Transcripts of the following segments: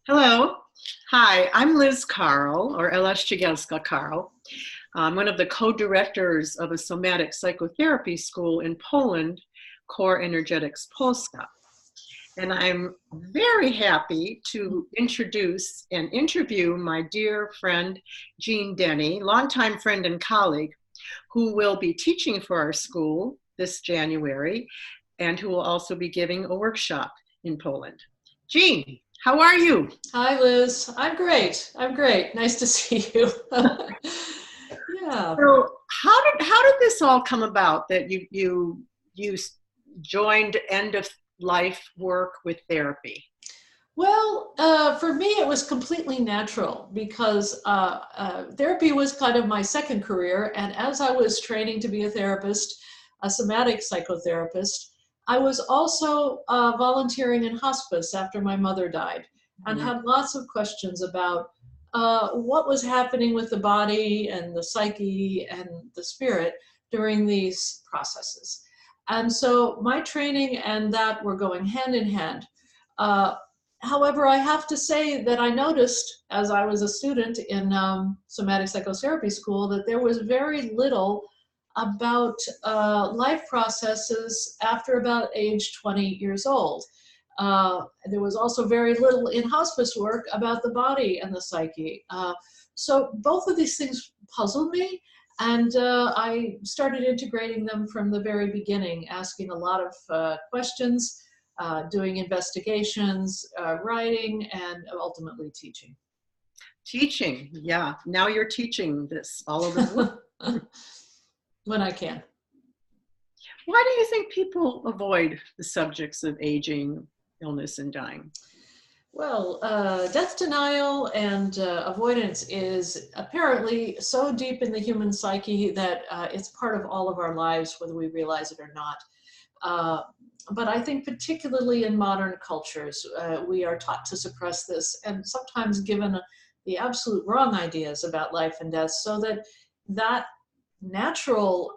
Hello. Hi, I'm Liz Carl, or Ela Ściegielska Carl. I'm one of the co-directors of a somatic psychotherapy school in Poland, Core Energetics Polska. And I'm very happy to introduce and interview my dear friend, Jeanne Denney, longtime friend and colleague, who will be teaching for our school this January, and who will also be giving a workshop in Poland. Jeanne, how are you? Hi, Liz. I'm great. I'm great. Nice to see you. Yeah. So how did this all come about that you joined end of life work with therapy? Well, for me, it was completely natural because therapy was kind of my second career. And as I was training to be a therapist, a somatic psychotherapist, I was also volunteering in hospice after my mother died and had lots of questions about what was happening with the body and the psyche and the spirit during these processes. And so my training and that were going hand in hand. Uh, However, I have to say that I noticed as I was a student in somatic psychotherapy school that there was very little about life processes after about age 20 years old. There was also very little in hospice work about the body and the psyche. So both of these things puzzled me, and I started integrating them from the very beginning, asking a lot of questions, doing investigations, writing, and ultimately teaching. Teaching, yeah. Now you're teaching this all over the world. When I can. Why do you think people avoid the subjects of aging, illness, and dying? Well, death denial and avoidance is apparently so deep in the human psyche that it's part of all of our lives, whether we realize it or not. But I think particularly in modern cultures, we are taught to suppress this and sometimes given the absolute wrong ideas about life and death, so that that natural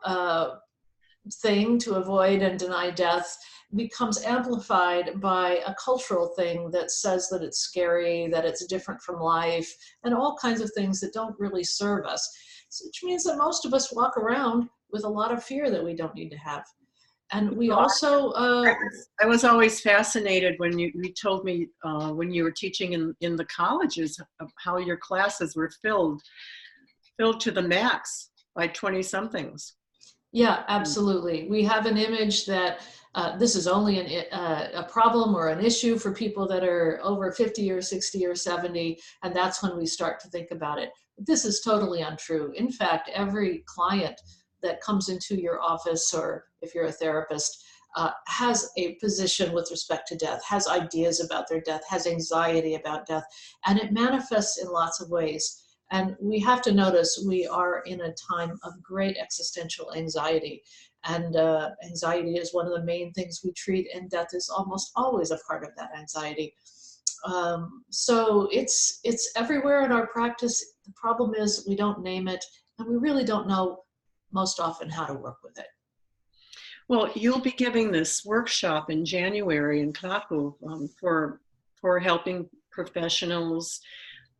thing to avoid and deny death becomes amplified by a cultural thing that says that it's scary, that it's different from life, and all kinds of things that don't really serve us. So, which means that most of us walk around with a lot of fear that we don't need to have. And we also... I was always fascinated when you told me when you were teaching in the colleges of how your classes were filled to the max by 20-somethings. Yeah, absolutely. We have an image that this is only a problem or an issue for people that are over 50 or 60 or 70, and that's when we start to think about it. This is totally untrue. In fact, every client that comes into your office, or if you're a therapist, has a position with respect to death, has ideas about their death, has anxiety about death, and it manifests in lots of ways. And we have to notice we are in a time of great existential anxiety. And anxiety is one of the main things we treat, and death is almost always a part of that anxiety. So it's everywhere in our practice. The problem is we don't name it, and we really don't know most often how to work with it. Well, you'll be giving this workshop in January in Krakow for helping professionals,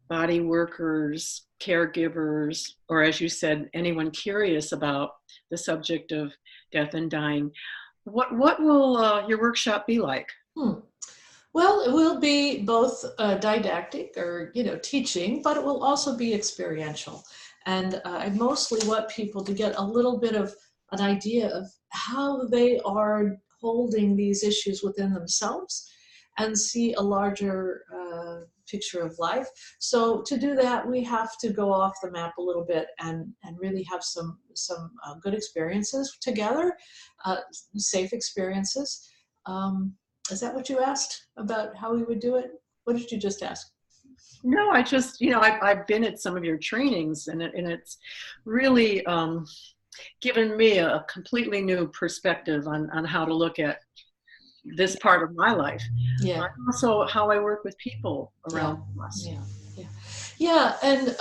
body workers, caregivers, or as you said, anyone curious about the subject of death and dying. What will your workshop be like? Well, it will be both didactic or teaching, but it will also be experiential. And I mostly want people to get a little bit of an idea of how they are holding these issues within themselves and see a larger picture of life. So to do that, we have to go off the map a little bit and really have some good experiences together, safe experiences. Is that what you asked about how we would do it? What did you just ask? No, I just, I've been at some of your trainings, and it's really given me a completely new perspective on how to look at this part of my life. Yeah. Also how I work with people around us. Yeah, and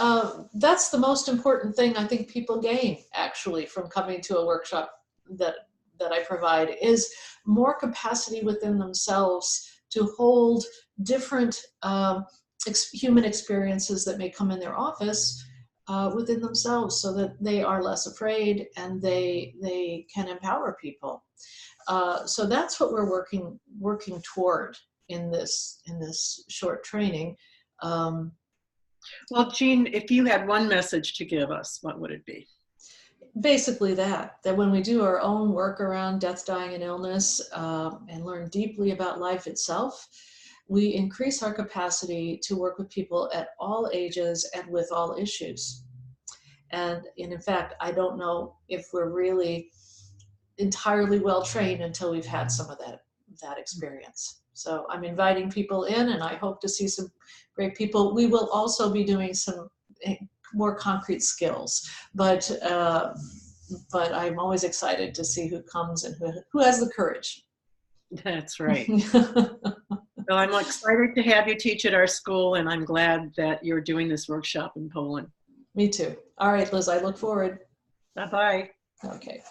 that's the most important thing I think people gain actually from coming to a workshop that I provide, is more capacity within themselves to hold different human experiences that may come in their office within themselves, so that they are less afraid and they can empower people. So that's what we're working toward in this short training. Well, Jeanne, if you had one message to give us, what would it be? Basically that when we do our own work around death, dying, and illness, and learn deeply about life itself, we increase our capacity to work with people at all ages and with all issues. And in fact, I don't know if we're really entirely well trained until we've had some of that experience. So I'm inviting people in, and I hope to see some great people. We will also be doing some more concrete skills, but I'm always excited to see who comes and who has the courage. That's right. Well, I'm excited to have you teach at our school, and I'm glad that you're doing this workshop in Poland. Me too. All right, Liz, I look forward. Bye-bye. Okay.